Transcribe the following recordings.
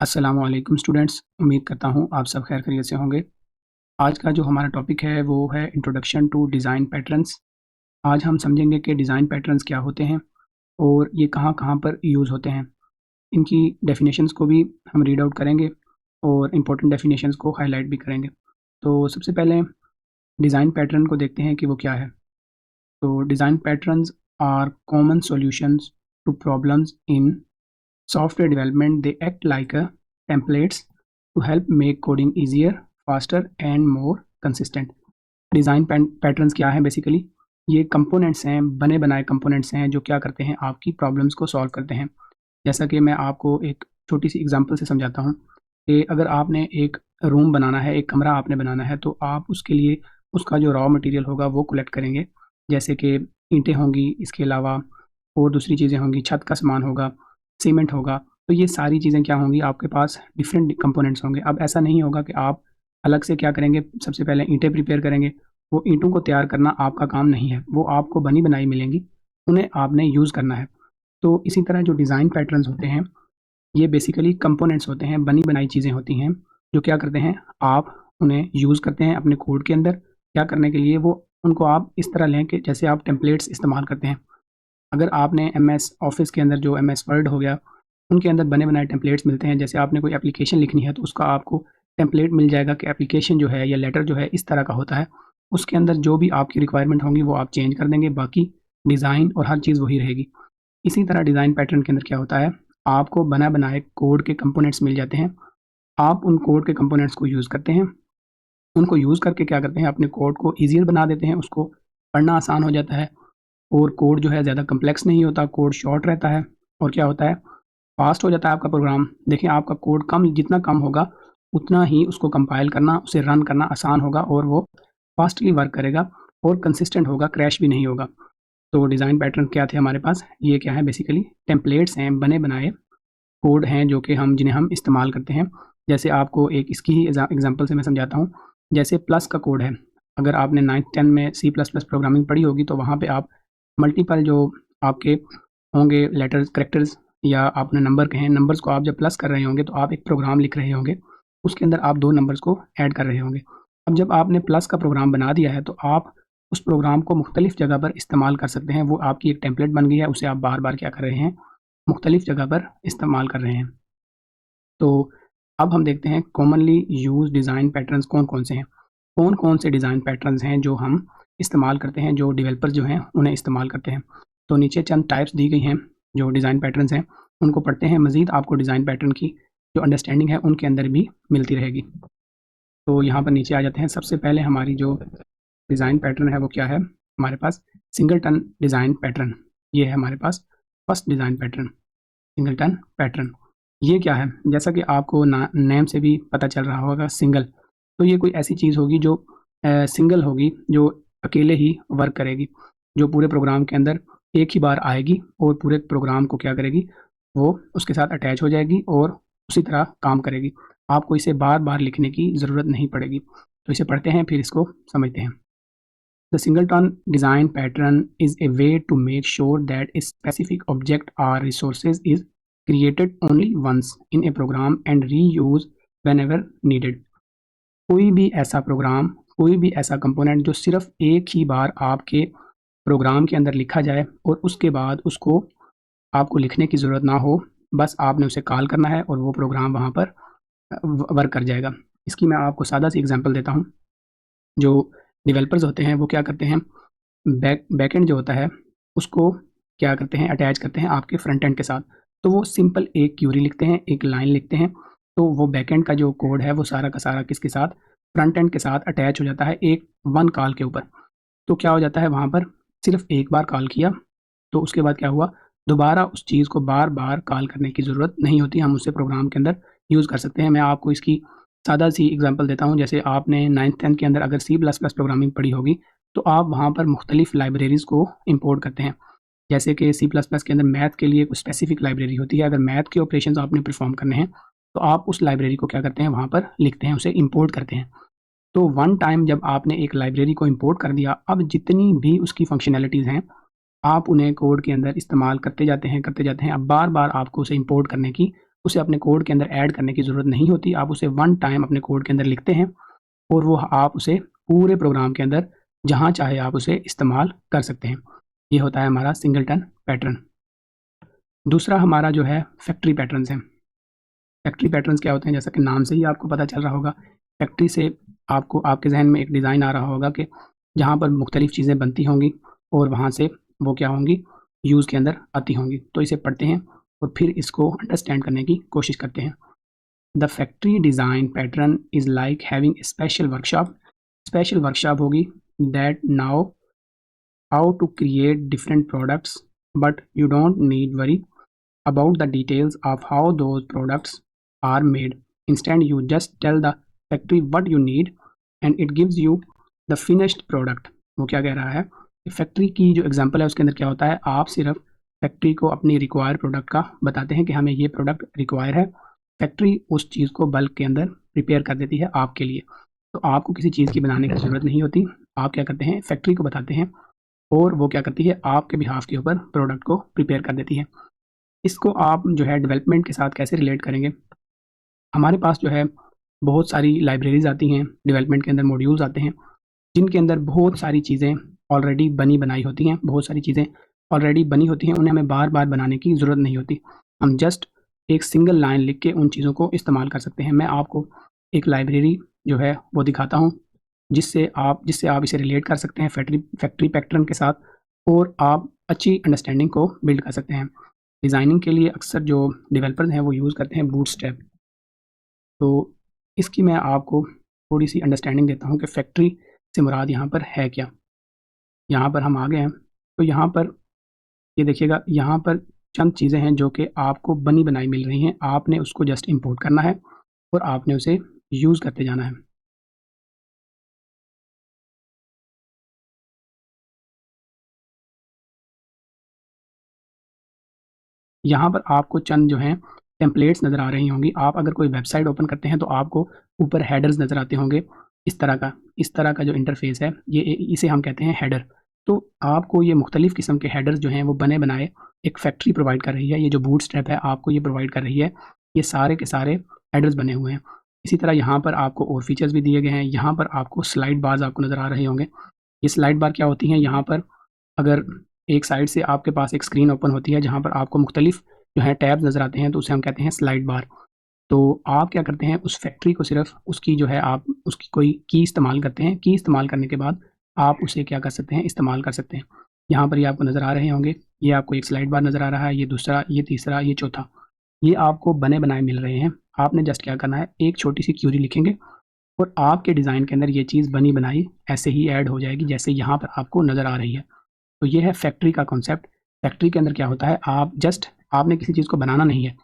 अस्सलामुअलैकुम स्टूडेंट्स, उम्मीद करता हूँ आप सब खैर खैरियत से होंगे। आज का जो हमारा टॉपिक है वो है इंट्रोडक्शन टू डिज़ाइन पैटर्न्स। आज हम समझेंगे कि डिज़ाइन पैटर्न्स क्या होते हैं और ये कहाँ-कहाँ पर यूज़ होते हैं। इनकी डेफिनेशंस को भी हम रीड आउट करेंगे और इम्पोर्टेंट डेफिनेशंस को हाईलाइट भी करेंगे। तो सबसे पहले डिज़ाइन पैटर्न को देखते हैं कि वो क्या है। तो design patterns are common solutions to problems in software development. They act like a templates to help make coding easier, faster and more consistent. Design patterns क्या है बेसिकली? ये कंपोनेंट्स हैं, बने बनाए कंपोनेंट्स हैं जो क्या करते हैं, आपकी प्रॉब्लम्स को सॉल्व करते हैं। जैसा कि मैं आपको एक छोटी सी एग्जांपल से समझाता हूँ कि अगर आपने एक रूम बनाना है, एक कमरा आपने बनाना है, तो आप उसके लिए उसका जो रॉ मटेरियल होगा वो कलेक्ट करेंगे। जैसे कि ईंटें होंगी, इसके अलावा और दूसरी चीज़ें होंगी, छत का सामान होगा, सीमेंट होगा। तो ये सारी चीज़ें क्या होंगी, आपके पास डिफरेंट कंपोनेंट्स होंगे। अब ऐसा नहीं होगा कि आप अलग से क्या करेंगे, सबसे पहले ईंटें प्रिपेयर करेंगे। वो ईंटों को तैयार करना आपका काम नहीं है, वो आपको बनी बनाई मिलेंगी, उन्हें आपने यूज़ करना है। तो इसी तरह जो डिज़ाइन पैटर्न्स होते हैं, ये बेसिकली कंपोनेंट्स होते हैं, बनी बनाई चीज़ें होती हैं, जो क्या करते हैं, आप उन्हें यूज़ करते हैं अपने कोड के अंदर। क्या करने के लिए, वो उनको आप इस तरह लें कि जैसे आप टेम्पलेट्स इस्तेमाल करते हैं। अगर आपने एमएस ऑफिस के अंदर जो एमएस वर्ड हो गया, उनके अंदर बने बनाए टेम्पलेट्स मिलते हैं। जैसे आपने कोई एप्लीकेशन लिखनी है तो उसका आपको टेम्पलेट मिल जाएगा कि एप्लीकेशन जो है या लेटर जो है इस तरह का होता है। उसके अंदर जो भी आपकी रिक्वायरमेंट होंगी वो आप चेंज कर देंगे, बाकी डिज़ाइन और हर चीज़ वही रहेगी। इसी तरह डिज़ाइन पैटर्न के अंदर क्या होता है, आपको बना बनाए कोड के कंपोनेंट्स मिल जाते हैं। आप उन कोड के कंपोनेंट्स को यूज़ करते हैं। उनको यूज़ करके क्या करते हैं, अपने कोड को ईज़ियर बना देते हैं, उसको पढ़ना आसान हो जाता है और कोड जो है ज़्यादा कम्प्लेक्स नहीं होता, कोड शॉर्ट रहता है और क्या होता है, फास्ट हो जाता है आपका प्रोग्राम। देखिए, आपका कोड कम जितना कम होगा, उतना ही उसको कंपाइल करना, उसे रन करना आसान होगा और वो फास्टली वर्क करेगा और कंसिस्टेंट होगा, क्रैश भी नहीं होगा। तो डिज़ाइन पैटर्न क्या थे हमारे पास, ये क्या है, बेसिकली टेम्पलेट्स हैं, बने बनाए कोड हैं जो कि जिन्हें हम इस्तेमाल करते हैं। जैसे आपको एक इसकी ही एग्जांपल से मैं समझाता हूँ। जैसे प्लस का कोड है, अगर आपने 9th-10 में सी प्लस प्लस प्रोग्रामिंग पढ़ी होगी तो वहाँ पे आप मल्टीपल जो आपके होंगे लेटर्स, कैरेक्टर्स या आपने नंबर कहें, नंबर्स को आप जब प्लस कर रहे होंगे तो आप एक प्रोग्राम लिख रहे होंगे। उसके अंदर आप 2 नंबर्स को ऐड कर रहे होंगे। अब जब आपने प्लस का प्रोग्राम बना दिया है तो आप उस प्रोग्राम को मुख्तलिफ़ जगह पर इस्तेमाल कर सकते हैं। वो आपकी एक टेम्पलेट बन गई है, उसे आप बार-बार क्या कर रहे हैं, मुख्तलिफ़ जगह पर इस्तेमाल कर रहे हैं। तो अब हम देखते हैं कॉमनली यूज़ डिज़ाइन पैटर्न्स कौन-कौन से हैं। कौन-कौन से डिज़ाइन पैटर्न्स हैं जो हम इस्तेमाल करते हैं, जो डेवलपर जो हैं उन्हें इस्तेमाल करते हैं। तो नीचे चंद टाइप्स दी गई हैं जो डिज़ाइन पैटर्न्स हैं, उनको पढ़ते हैं। मज़ीद आपको डिज़ाइन पैटर्न की जो अंडरस्टैंडिंग है उनके अंदर भी मिलती रहेगी। तो यहाँ पर नीचे आ जाते हैं। सबसे पहले हमारी जो डिज़ाइन पैटर्न है वो क्या है, हमारे पास सिंगलटन डिज़ाइन पैटर्न, ये है हमारे पास first design pattern, singleton pattern. ये क्या है, जैसा कि आपको नेम से भी पता चल रहा होगा, सिंगल। तो ये कोई ऐसी चीज़ होगी जो सिंगल होगी, जो अकेले ही वर्क करेगी, जो पूरे प्रोग्राम के अंदर एक ही बार आएगी और पूरे प्रोग्राम को क्या करेगी, वो उसके साथ अटैच हो जाएगी और उसी तरह काम करेगी। आपको इसे बार बार लिखने की ज़रूरत नहीं पड़ेगी। तो इसे पढ़ते हैं फिर इसको समझते हैं। The singleton design pattern is a way to make sure that a specific object or resources is created only once in a program and reused whenever needed. कोई भी ऐसा प्रोग्राम, कोई भी ऐसा कंपोनेंट जो सिर्फ एक ही बार आपके प्रोग्राम के अंदर लिखा जाए और उसके बाद उसको आपको लिखने की ज़रूरत ना हो, बस आपने उसे कॉल करना है और वो प्रोग्राम वहाँ पर वर्क कर जाएगा। इसकी मैं आपको सादा सी एग्जांपल देता हूँ। जो डेवलपर्स होते हैं वो क्या करते हैं, बैकएंड जो होता है उसको क्या करते हैं, अटैच करते हैं आपके फ्रंट एंड के साथ। तो वो सिंपल एक क्यूरी लिखते हैं, एक लाइन लिखते हैं, तो वो बैकएंड का जो कोड है वो सारा का सारा किसके साथ, फ्रंट एंड के साथ अटैच हो जाता है एक वन कॉल के ऊपर। तो क्या हो जाता है, वहाँ पर सिर्फ एक बार कॉल किया तो उसके बाद क्या हुआ, दोबारा उस चीज़ को बार बार कॉल करने की ज़रूरत नहीं होती, हम उसे प्रोग्राम के अंदर यूज़ कर सकते हैं। मैं आपको इसकी सादा सी एग्जांपल देता हूँ। जैसे आपने 9th-10th के अंदर अगर सी प्लस प्लस प्रोग्रामिंग पढ़ी होगी तो आप वहाँ पर मुख्तलिफ लाइब्रेरीज़ को इंपोर्ट करते हैं। जैसे कि सी प्लस प्लस के अंदर मैथ के लिए कुछ स्पेसिफिक लाइब्रेरी होती है। अगर मैथ के ऑपरेशंस आपने परफॉर्म करने हैं तो आप उस लाइब्रेरी को क्या करते हैं, वहाँ पर लिखते हैं, उसे इंपोर्ट करते हैं। तो वन टाइम जब आपने एक लाइब्रेरी को इंपोर्ट कर दिया, अब जितनी भी उसकी फंक्शनैलिटीज़ हैं आप उन्हें कोड के अंदर इस्तेमाल करते जाते हैं, करते जाते हैं। अब बार बार आपको उसे इंपोर्ट करने की उसे अपने कोड के अंदर ऐड करने की ज़रूरत नहीं होती। आप उसे वन टाइम अपने कोड के अंदर लिखते हैं और वो आप उसे पूरे प्रोग्राम के अंदर जहाँ चाहे आप उसे इस्तेमाल कर सकते हैं। ये होता है हमारा सिंगलटन पैटर्न। दूसरा हमारा जो है फैक्ट्री पैटर्न्स हैं। फैक्ट्री पैटर्न्स क्या होते हैं? जैसा कि नाम से ही आपको पता चल रहा होगा, फैक्ट्री से आपको आपके जहन में एक डिज़ाइन आ रहा होगा कि जहाँ पर मुख्तलिफ़ चीज़ें बनती होंगी और वहाँ से वो क्या होंगी, यूज़ के अंदर आती होंगी। तो इसे पढ़ते हैं और फिर इसको अंडरस्टैंड करने की कोशिश करते हैं। The factory design pattern is like having a special workshop. Special workshop होगी that now how to create different products, but you don't need worry about the details of how those products are made. Instead, you just tell the factory what you need and it gives you the finished product. वो क्या कह रहा है कि factory की जो example है उसके अंदर क्या होता है, आप सिर्फ फैक्ट्री को अपनी रिक्वायर प्रोडक्ट का बताते हैं कि हमें ये प्रोडक्ट रिक्वायर है। फैक्ट्री उस चीज़ को बल्क के अंदर प्रिपेयर कर देती है आपके लिए। तो आपको किसी चीज़ की बनाने की ज़रूरत नहीं होती। आप क्या करते हैं, फैक्ट्री को बताते हैं और वो क्या करती है, आपके बिहाफ के ऊपर प्रोडक्ट को प्रिपेयर कर देती है। इसको आप जो है डेवलपमेंट के साथ कैसे रिलेट करेंगे? हमारे पास जो है बहुत सारी लाइब्रेरीज़ आती हैं, डेवलपमेंट के अंदर मॉड्यूल्स आते हैं, जिनके अंदर बहुत सारी चीज़ें ऑलरेडी बनी बनाई होती हैं, बहुत सारी चीज़ें ऑलरेडी बनी होती हैं, उन्हें हमें बार-बार बनाने की ज़रूरत नहीं होती। हम जस्ट एक सिंगल लाइन लिख के उन चीज़ों को इस्तेमाल कर सकते हैं। मैं आपको एक लाइब्रेरी जो है वो दिखाता हूँ, जिससे आप इसे रिलेट कर सकते हैं फैक्ट्री पैटर्न के साथ और आप अच्छी अंडरस्टैंडिंग को बिल्ड कर सकते हैं। डिज़ाइनिंग के लिए अक्सर जो डेवलपर्स हैं वो यूज़ करते हैं बूटस्ट्रैप। तो इसकी मैं आपको थोड़ी-सी अंडरस्टैंडिंग देता हूँ कि फैक्ट्री से मुराद यहाँ पर है क्या? यहाँ पर हम आ गए हैं, तो यहाँ पर ये देखिएगा, यहाँ पर चंद चीज़ें हैं जो कि आपको बनी-बनाई मिल रही हैं, आपने उसको जस्ट इम्पोर्ट करना है और आपने उसे यूज़ करते जाना है। यहाँ पर आपको चंद जो हैं टेम्पलेट्स नज़र आ रही होंगी। आप अगर कोई वेबसाइट ओपन करते हैं तो आपको ऊपर हेडर्स नज़र आते होंगे, इस तरह का जो इंटरफ़ेस है ये इसे हम कहते हैं हेडर। तो आपको ये मुख्तलिफ़ किस्म के हेडर्स जो हैं वो बने-बनाए एक फैक्ट्री प्रोवाइड कर रही है। ये जो बूटस्ट्रैप है आपको ये प्रोवाइड कर रही है। ये सारे के सारे हेडर्स बने हुए हैं। इसी तरह यहाँ पर आपको और फ़ीचर्स भी दिए गए हैं। यहाँ पर आपको स्लाइड बार्स आपको नज़र आ रहे होंगे। ये स्लाइड बार क्या होती हैं, यहाँ पर अगर एक साइड से आपके पास एक स्क्रीन ओपन होती है जहाँ पर आपको मुख्तलिफ जो है टैब्स नज़र आते हैं, तो उसे हम कहते हैं स्लाइड बार। तो आप क्या करते हैं, उस फैक्ट्री को सिर्फ उसकी जो है आप उसकी कोई की इस्तेमाल करते हैं। की इस्तेमाल करने के बाद आप उसे क्या कर सकते हैं, इस्तेमाल कर सकते हैं। यहाँ पर ये आपको नज़र आ रहे होंगे, ये आपको एक स्लाइड बार नज़र आ रहा है, ये दूसरा, ये तीसरा, ये चौथा। ये आपको बने बनाए मिल रहे हैं। आपने जस्ट क्या करना है, एक छोटी सी क्यूरी लिखेंगे और आपके डिज़ाइन के अंदर ये चीज़ बनी बनाई ऐसे ही ऐड हो जाएगी जैसे यहाँ पर आपको नज़र आ रही है। तो ये है फैक्ट्री का कॉन्सेप्ट। फैक्ट्री के अंदर क्या होता है, आपने किसी चीज़ को बनाना नहीं है।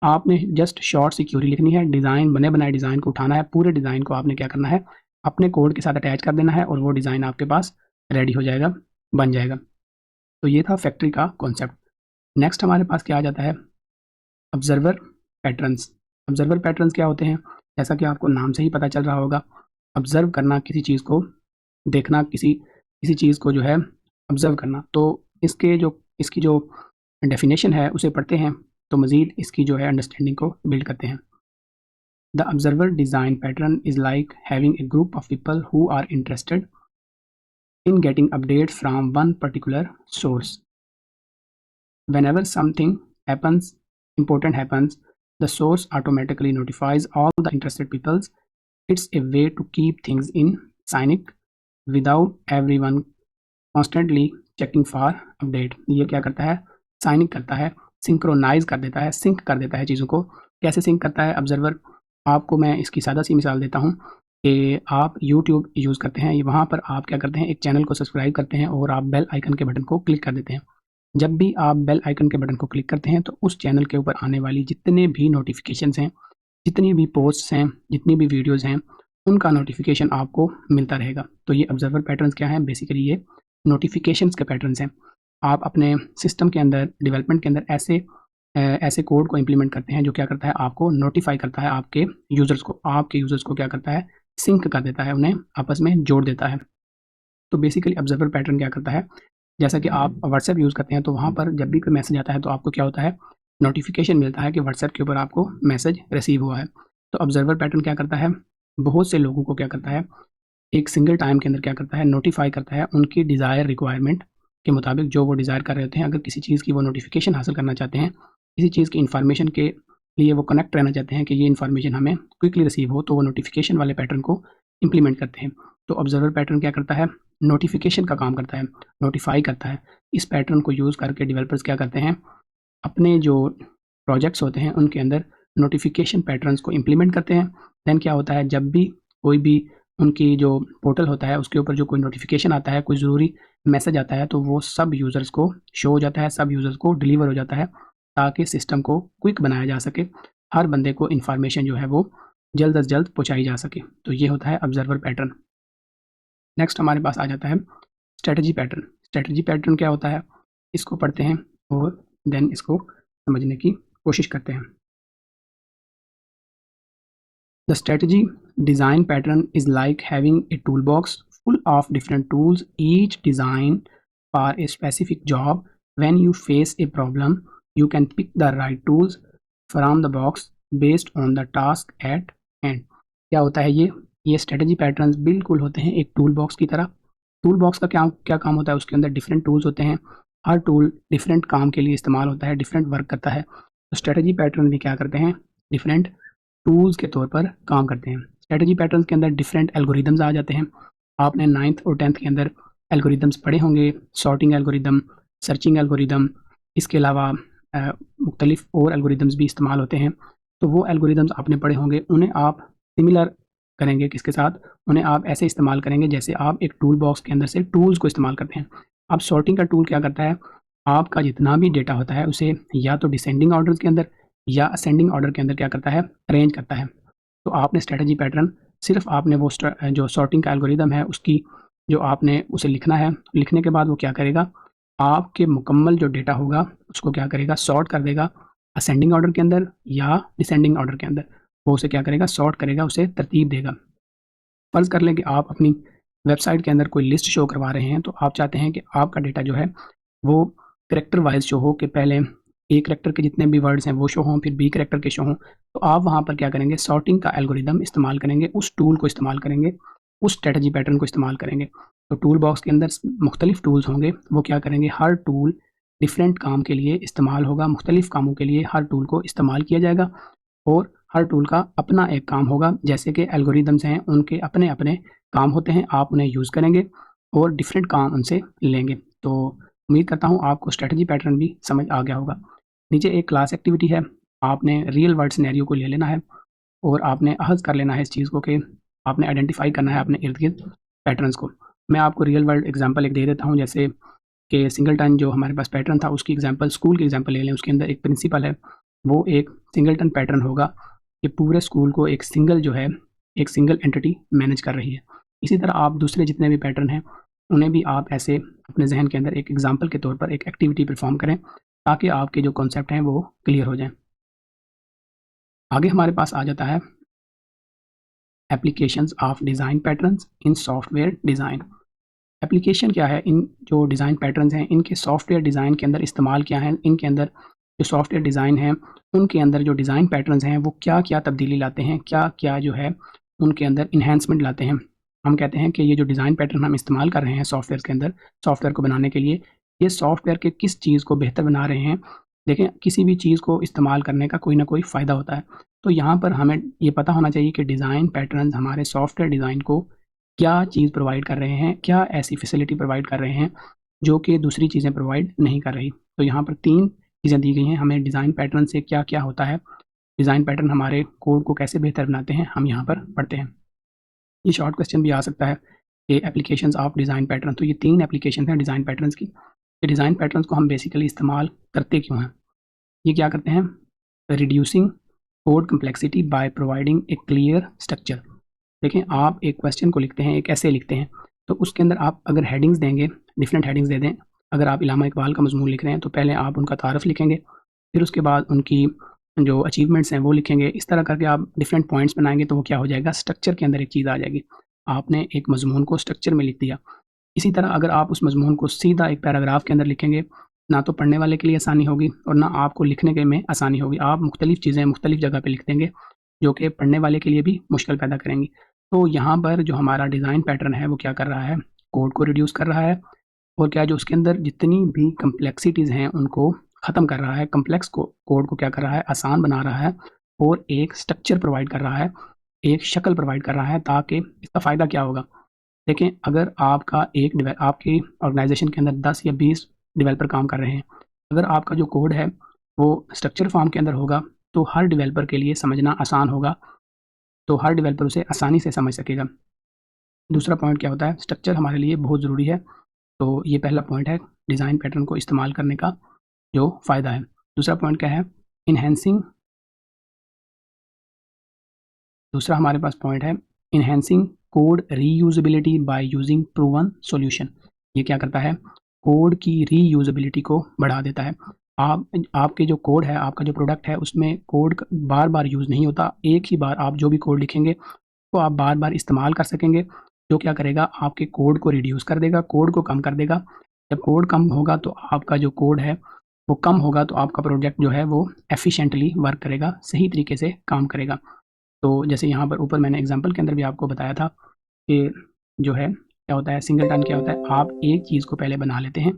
आपने जस्ट शॉर्ट सी क्यूरी लिखनी है, डिज़ाइन बने बनाए डिज़ाइन को उठाना है, पूरे डिज़ाइन को आपने क्या करना है, अपने कोड के साथ अटैच कर देना है और वो डिज़ाइन आपके पास रेडी हो जाएगा, बन जाएगा। तो ये था फैक्ट्री का कॉन्सेप्ट। नेक्स्ट हमारे पास क्या आ जाता है, ऑब्जर्वर पैटर्न्स। ऑब्जर्वर पैटर्न्स क्या होते हैं? जैसा कि आपको नाम से ही पता चल रहा होगा, ऑब्जर्व करना, किसी चीज़ को देखना, किसी किसी चीज़ को जो है ऑब्जर्व करना। तो इसकी जो डेफिनेशन है उसे पढ़ते हैं तो मज़ीद इसकी जो है अंडरस्टैंडिंग को बिल्ड करते हैं। The observer design pattern is like having a group of people who are interested in getting update from one particular source. Whenever something happens, important happens, the source automatically notifies all the interested peoples. It's a way to keep things in sync without everyone constantly checking for update. ये क्या करता है, साइनिक करता है, synchronise कर देता है, sink कर देता है चीज़ों को। कैसे सिंक करता है ऑब्जर्वर? आपको मैं इसकी सादा सी मिसाल देता हूँ कि आप यूट्यूब यूज़ करते हैं, वहाँ पर आप क्या करते हैं, एक चैनल को सब्सक्राइब करते हैं और आप बेल आइकन के बटन को क्लिक कर देते हैं। जब भी आप बेल आइकन के बटन को क्लिक करते हैं तो उस चैनल के ऊपर आने वाली जितने भी नोटिफिकेशंस हैं, जितनी भी पोस्ट्स हैं, जितनी भी वीडियोज़ हैं, उनका नोटिफिकेशन आपको मिलता रहेगा। तो ये ऑब्जर्वर पैटर्न्स क्या हैं? बेसिकली ये नोटिफिकेशंस के पैटर्न्स हैं। आप अपने सिस्टम के अंदर, डेवलपमेंट के अंदर ऐसे कोड को इम्प्लीमेंट करते हैं जो क्या करता है, आपको नोटिफाई करता है, आपके यूज़र्स को क्या करता है, सिंक कर देता है, उन्हें आपस में जोड़ देता है। तो बेसिकली ऑब्जर्वर पैटर्न क्या करता है, जैसा कि आप व्हाट्सएप यूज़ करते हैं तो वहाँ पर जब भी कोई मैसेज आता है तो आपको क्या होता है, नोटिफिकेशन मिलता है कि व्हाट्सएप के ऊपर आपको मैसेज रिसीव हुआ है। तो ऑब्जर्वर पैटर्न क्या करता है, बहुत से लोगों को क्या करता है, एक सिंगल टाइम के अंदर क्या करता है, नोटिफाई करता है उनकी डिज़ायर रिक्वायरमेंट के मुताबिक जो वो डिज़ायर कर रहे होते हैं। अगर किसी चीज़ की वो नोटिफिकेशन हासिल करना चाहते हैं, किसी चीज़ की इन्फॉर्मेशन के लिए वो कनेक्ट रहना चाहते हैं कि ये इन्फॉर्मेशन हमें क्विकली रिसीव हो, तो वो नोटिफिकेशन वाले पैटर्न को इम्प्लीमेंट करते हैं। तो ऑब्जर्वर पैटर्न क्या करता है, नोटिफिकेशन का काम करता है, नोटिफाई करता है। इस पैटर्न को यूज़ करके डेवलपर्स क्या करते हैं, अपने जो प्रोजेक्ट्स होते हैं उनके अंदर नोटिफिकेशन पैटर्न्स को इम्प्लीमेंट करते हैं। देन क्या होता है, जब भी कोई भी उनकी जो पोर्टल होता है उसके ऊपर जो कोई नोटिफिकेशन आता है, कोई ज़रूरी मैसेज आता है, तो वो सब यूज़र्स को शो हो जाता है, सब यूज़र्स को डिलीवर हो जाता है, ताकि सिस्टम को क्विक बनाया जा सके, हर बंदे को इन्फॉर्मेशन जो है वो जल्द अज जल्द पहुँचाई जा सके। तो ये होता है ऑब्जर्वर पैटर्न। नेक्स्ट हमारे पास आ जाता है स्ट्रेटजी पैटर्न। स्ट्रेटजी पैटर्न क्या होता है, इसको पढ़ते हैं और देन इसको समझने की कोशिश करते हैं। The strategy design pattern is like having a toolbox full of different tools, each designed for a specific job. When you face a problem, you can pick the right tools from the box based on the task at hand. क्या होता है ये strategy patterns बिल्कुल होते हैं एक tool box की तरह। टूल बॉक्स का क्या क्या काम होता है, उसके अंदर डिफरेंट टूल्स होते हैं, हर टूल डिफरेंट काम के लिए इस्तेमाल होता है, डिफरेंट वर्क करता है। तो स्ट्रेटजी पैटर्न भी क्या करते हैं, डिफरेंट टूल्स के तौर पर काम करते हैं। स्ट्रेटजी पैटर्न्स के अंदर डिफरेंट एल्गोरिदम्स आ जाते हैं। आपने 9th और 10th के अंदर एल्गोरिदम्स पढ़े होंगे, सॉर्टिंग एल्गोरिदम, सर्चिंग एल्गोरिदम, इसके अलावा मुख्तलिफ और एल्गोरिदम्स भी इस्तेमाल होते हैं। तो वो एल्गोरिदम्स आपने पढ़े होंगे, उन्हें आप सिमिलर करेंगे किसके साथ, उन्हें आप ऐसे इस्तेमाल करेंगे जैसे आप एक टूल बॉक्स के अंदर से टूल्स को इस्तेमाल करते हैं। अब सॉर्टिंग का टूल क्या करता है, आपका जितना भी डेटा होता है उसे या तो डिसेंडिंग ऑर्डर के अंदर या असेंडिंग ऑर्डर के अंदर क्या करता है, अरेंज करता है। तो आपने स्ट्रेटजी पैटर्न सिर्फ आपने वो जो सॉर्टिंग का एल्गोरिदम है उसकी जो आपने उसे लिखना है, लिखने के बाद वो क्या करेगा, आपके मुकम्मल जो डेटा होगा उसको क्या करेगा, सॉर्ट कर देगा असेंडिंग ऑर्डर के अंदर या डिसेंडिंग ऑर्डर के अंदर। वो उसे क्या करेगा, सॉर्ट करेगा, उसे तरतीब देगा। फ़र्ज़ कर लें कि आप अपनी वेबसाइट के अंदर कोई लिस्ट शो करवा रहे हैं, तो आप चाहते हैं कि आपका डेटा जो है वो करैक्टर वाइज़ शो हो, कि पहले ए करैक्टर के जितने भी वर्ड्स हैं वो शो हों, फिर बी करैक्टर के शो हों। तो आप वहाँ पर क्या करेंगे, सॉर्टिंग का एल्गोरिदम इस्तेमाल करेंगे, उस टूल को इस्तेमाल करेंगे, उस स्ट्रेटजी पैटर्न को इस्तेमाल करेंगे। तो टूल बॉक्स के अंदर मुख्तलिफ टूल्स होंगे, वो क्या करेंगे, हर टूल डिफरेंट काम के लिए इस्तेमाल होगा, मुख्तलिफ कामों के लिए हर टूल को इस्तेमाल किया जाएगा और हर टूल का अपना एक काम होगा। जैसे कि एल्गोरिदम्स हैं, उनके अपने अपने काम होते हैं, आप उन्हें यूज़ करेंगे और डिफरेंट काम उनसे लेंगे। तो उम्मीद करता हूँ आपको स्ट्रेटजी पैटर्न भी समझ आ गया होगा। नीचे एक क्लास एक्टिविटी है, आपने रियल वर्ल्ड सिनेरियो को ले लेना है और आपने अहज़ कर लेना है इस चीज़ को कि आपने आइडेंटिफाई करना है अपने इर्द गिर्द पैटर्न्स को। मैं आपको रियल वर्ल्ड एग्जांपल एक दे देता हूँ, जैसे कि सिंगलटन जो हमारे पास पैटर्न था उसकी एग्जांपल, स्कूल की एग्जांपल ले लें। उसके अंदर एक प्रिंसिपल है, वो एक सिंगलटन पैटर्न होगा कि पूरे स्कूल को एक सिंगल जो है, एक सिंगल एंटिटी मैनेज कर रही है। इसी तरह आप दूसरे जितने भी पैटर्न हैं उन्हें भी आप ऐसे अपने जहन के अंदर एक एग्जाम्पल के तौर पर एक एक्टिविटी परफॉर्म करें, ताकि आपके जो कॉन्सेप्ट हैं वो क्लियर हो जाएँ। आगे हमारे पास आ जाता है applications of design patterns in software design. Application क्या है, इन जो डिज़ाइन पैटर्न्स हैं इनके सॉफ्टवेयर डिज़ाइन के अंदर इस्तेमाल क्या है, इनके अंदर जो सॉफ्टवेयर डिज़ाइन हैं उनके अंदर जो डिज़ाइन पैटर्न्स हैं वो क्या क्या तब्दीली लाते हैं, क्या क्या जो है उनके अंदर इन्हेंसमेंट लाते हैं। हम कहते हैं कि ये जो डिज़ाइन पैटर्न हम इस्तेमाल कर रहे हैं सॉफ्टवेयर के अंदर, सॉफ्टवेयर को बनाने के लिए, ये सॉफ्टवेयर के किस चीज़ को बेहतर बना रहे हैं। देखें, किसी भी चीज़ को इस्तेमाल करने का कोई ना कोई फ़ायदा होता है। तो यहाँ पर हमें ये पता होना चाहिए कि डिज़ाइन पैटर्न्स हमारे सॉफ्टवेयर डिज़ाइन को क्या चीज़ प्रोवाइड कर रहे हैं, क्या ऐसी फैसिलिटी प्रोवाइड कर रहे हैं जो कि दूसरी चीज़ें प्रोवाइड नहीं कर रही। तो यहाँ पर 3 चीज़ें दी गई हैं, हमें डिज़ाइन पैटर्न से क्या-क्या होता है, डिज़ाइन पैटर्न हमारे कोड को कैसे बेहतर बनाते हैं, हम यहाँ पर पढ़ते हैं। ये शॉर्ट क्वेश्चन भी आ सकता है कि एप्लीकेशंस ऑफ डिज़ाइन पैटर्न। तो ये 3 एप्लीकेशन हैं डिज़ाइन पैटर्न्स की। ये डिज़ाइन पैटर्न्स को हम बेसिकली इस्तेमाल करते क्यों हैं? ये क्या करते हैं? Reducing code complexity by providing A clear structure. देखें, आप एक क्वेश्चन को लिखते हैं, एक ऐसे लिखते हैं, तो उसके अंदर आप अगर हेडिंग्स देंगे, डिफरेंट हेडिंग्स दे दें। अगर आप इलामा इकबाल का मज़मून लिख रहे हैं तो पहले आप उनका तारफ़ लिखेंगे, फिर उसके बाद उनकी जो अचीवमेंट्स हैं वो लिखेंगे। इस तरह करके आप डिफरेंट पॉइंट्स बनाएंगे तो वो क्या हो जाएगा, स्ट्रक्चर के अंदर एक चीज़ आ जाएगी। आपने एक मज़मून को स्ट्रक्चर में लिख दिया। इसी तरह अगर आप उस मज़मून को सीधा एक पैराग्राफ के अंदर लिखेंगे ना तो पढ़ने वाले के लिए आसानी होगी और ना आपको लिखने के में आसानी होगी। आप मुख्तलिफ़ चीज़ें मुख्तलिफ़ जगह पे लिख देंगे, जो कि पढ़ने वाले के लिए भी मुश्किल पैदा करेंगी। तो यहाँ पर जो हमारा डिज़ाइन पैटर्न है, वो क्या कर रहा है, कोड को रिड्यूस कर रहा है और क्या जो उसके अंदर जितनी भी कम्प्लेक्सिटीज़ हैं, उनको ख़त्म कर रहा है। कम्प्लेक्स को कोड को क्या कर रहा है, आसान बना रहा है और एक स्ट्रक्चर प्रोवाइड कर रहा है, एक शक्ल प्रोवाइड कर रहा है, ताकि इसका फ़ायदा क्या होगा? देखें, अगर आपका आपकी ऑर्गेनाइज़ेशन के अंदर 10 या 20 डेवलपर काम कर रहे हैं, अगर आपका जो कोड है, वो स्ट्रक्चर फॉर्म के अंदर होगा, तो हर डेवलपर के लिए समझना आसान होगा, तो हर डेवलपर उसे आसानी से समझ सकेगा। दूसरा पॉइंट क्या होता है, स्ट्रक्चर हमारे लिए बहुत ज़रूरी है, तो ये पहला पॉइंट है डिज़ाइन पैटर्न को इस्तेमाल करने का जो फ़ायदा है। दूसरा पॉइंट क्या है, इन्हेंसिंग दूसरा हमारे पास पॉइंट है enhancing code reusability by using proven solution. ये क्या करता है, कोड की रीयूजेबिलिटी को बढ़ा देता है। आपके जो कोड है, आपका जो प्रोडक्ट है, उसमें कोड बार बार यूज़ नहीं होता। एक ही बार आप जो भी कोड लिखेंगे तो आप बार बार इस्तेमाल कर सकेंगे, जो क्या करेगा, आपके कोड को रिड्यूस कर देगा, कोड को कम कर देगा। जब कोड कम होगा तो आपका जो कोड है वो कम होगा, तो आपका प्रोजेक्ट जो है वो एफिशिएंटली वर्क करेगा, सही तरीके से काम करेगा। तो जैसे यहाँ पर ऊपर मैंने एग्जांपल के अंदर भी आपको बताया था कि जो है क्या होता है, सिंगलटन क्या होता है, आप एक चीज़ को पहले बना लेते हैं,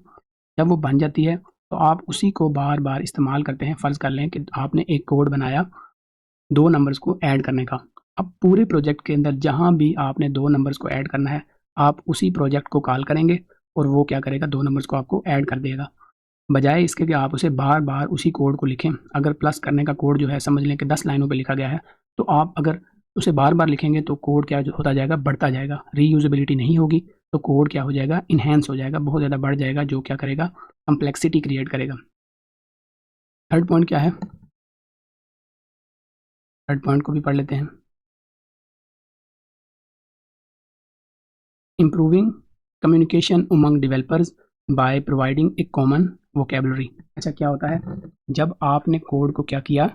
जब वो बन जाती है तो आप उसी को बार बार इस्तेमाल करते हैं। फ़र्ज़ कर लें कि आपने एक कोड बनाया 2 नंबर्स को ऐड करने का। अब पूरे प्रोजेक्ट के अंदर जहाँ भी आपने 2 नंबर्स को ऐड करना है, आप उसी प्रोजेक्ट को कॉल करेंगे और वो क्या करेगा, 2 नंबर्स को आपको ऐड कर देगा। बजाय इसके कि आप उसे बार-बार उसी कोड को लिखें। अगर प्लस करने का कोड जो है समझ लें कि 10 लाइनों पे लिखा गया है, तो आप अगर उसे बार-बार लिखेंगे तो कोड क्या जो होता जाएगा, बढ़ता जाएगा। रीयूजेबिलिटी नहीं होगी, तो कोड क्या हो जाएगा, एनहांस हो जाएगा, बहुत ज़्यादा बढ़ जाएगा, जो क्या करेगा, कॉम्प्लेक्सिटी क्रिएट करेगा। थर्ड पॉइंट क्या है? थर्ड पॉइंट को भी पढ़ लेते हैं। Improving communication among developers by providing A common vocabulary. अच्छा, क्या होता है, जब आपने कोड को क्या किया,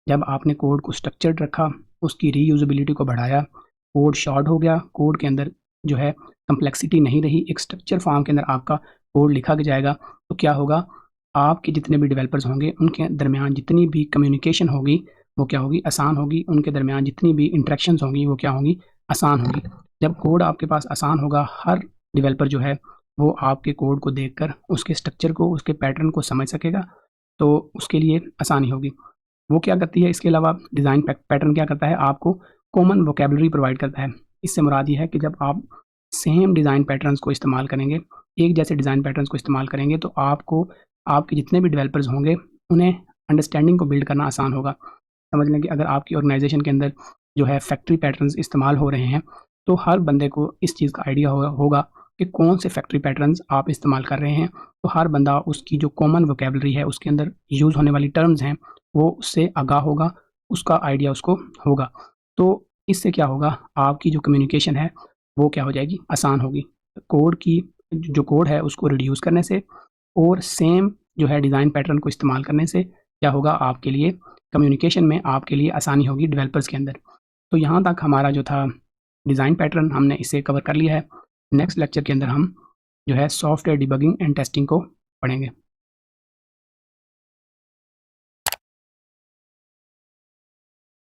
जब आपने कोड को स्ट्रक्चर्ड रखा, उसकी रीयूजेबिलिटी को बढ़ाया, कोड शॉर्ट हो गया, कोड के अंदर जो है कम्प्लेक्सिटी नहीं रही, एक स्ट्रक्चर फॉर्म के अंदर आपका कोड लिखा जाएगा, तो क्या होगा, आपके जितने भी डेवलपर्स होंगे, उनके दरमियान जितनी भी कम्युनिकेशन होगी, वो क्या होगी, आसान होगी। उनके दरमियान जितनी भी इंटरेक्शंस होंगी, वो क्या होंगी, आसान होंगी। जब कोड आपके पास आसान होगा, हर डेवलपर जो है वो आपके कोड को देखकर उसके स्ट्रक्चर को, उसके पैटर्न को समझ सकेगा, तो उसके लिए आसानी होगी। वो क्या करती है, इसके अलावा डिज़ाइन पैटर्न क्या करता है, आपको कॉमन वोकैबुलरी प्रोवाइड करता है। इससे मुराद ये है कि जब आप सेम डिज़ाइन पैटर्न्स को इस्तेमाल करेंगे, एक जैसे डिज़ाइन पैटर्न्स को इस्तेमाल करेंगे, तो आपको आपके जितने भी डेवलपर्स होंगे, उन्हें अंडरस्टैंडिंग को बिल्ड करना आसान होगा। समझ लें कि अगर आपकी ऑर्गेनाइजेशन के अंदर जो है फैक्ट्री पैटर्न्स इस्तेमाल हो रहे हैं, तो हर बंदे को इस चीज़ का आइडिया होगा कि कौन से फैक्ट्री पैटर्न्स आप इस्तेमाल कर रहे हैं। तो हर बंदा उसकी जो कॉमन वोकैबुलरी है, उसके अंदर यूज़ होने वाली टर्म्स हैं, वो उससे आगाह होगा, उसका आइडिया उसको होगा। तो इससे क्या होगा, आपकी जो कम्युनिकेशन है, वो क्या हो जाएगी, आसान होगी। कोड की जो कोड है, उसको रिड्यूस करने से और सेम जो है डिज़ाइन पैटर्न को इस्तेमाल करने से क्या होगा, आपके लिए कम्युनिकेशन में आपके लिए आसानी होगी डेवलपर्स के अंदर। तो यहाँ तक हमारा जो था डिज़ाइन पैटर्न, हमने इसे कवर कर लिया है। नेक्स्ट लेक्चर के अंदर हम जो है सॉफ्टवेयर डिबगिंग एंड टेस्टिंग को पढ़ेंगे।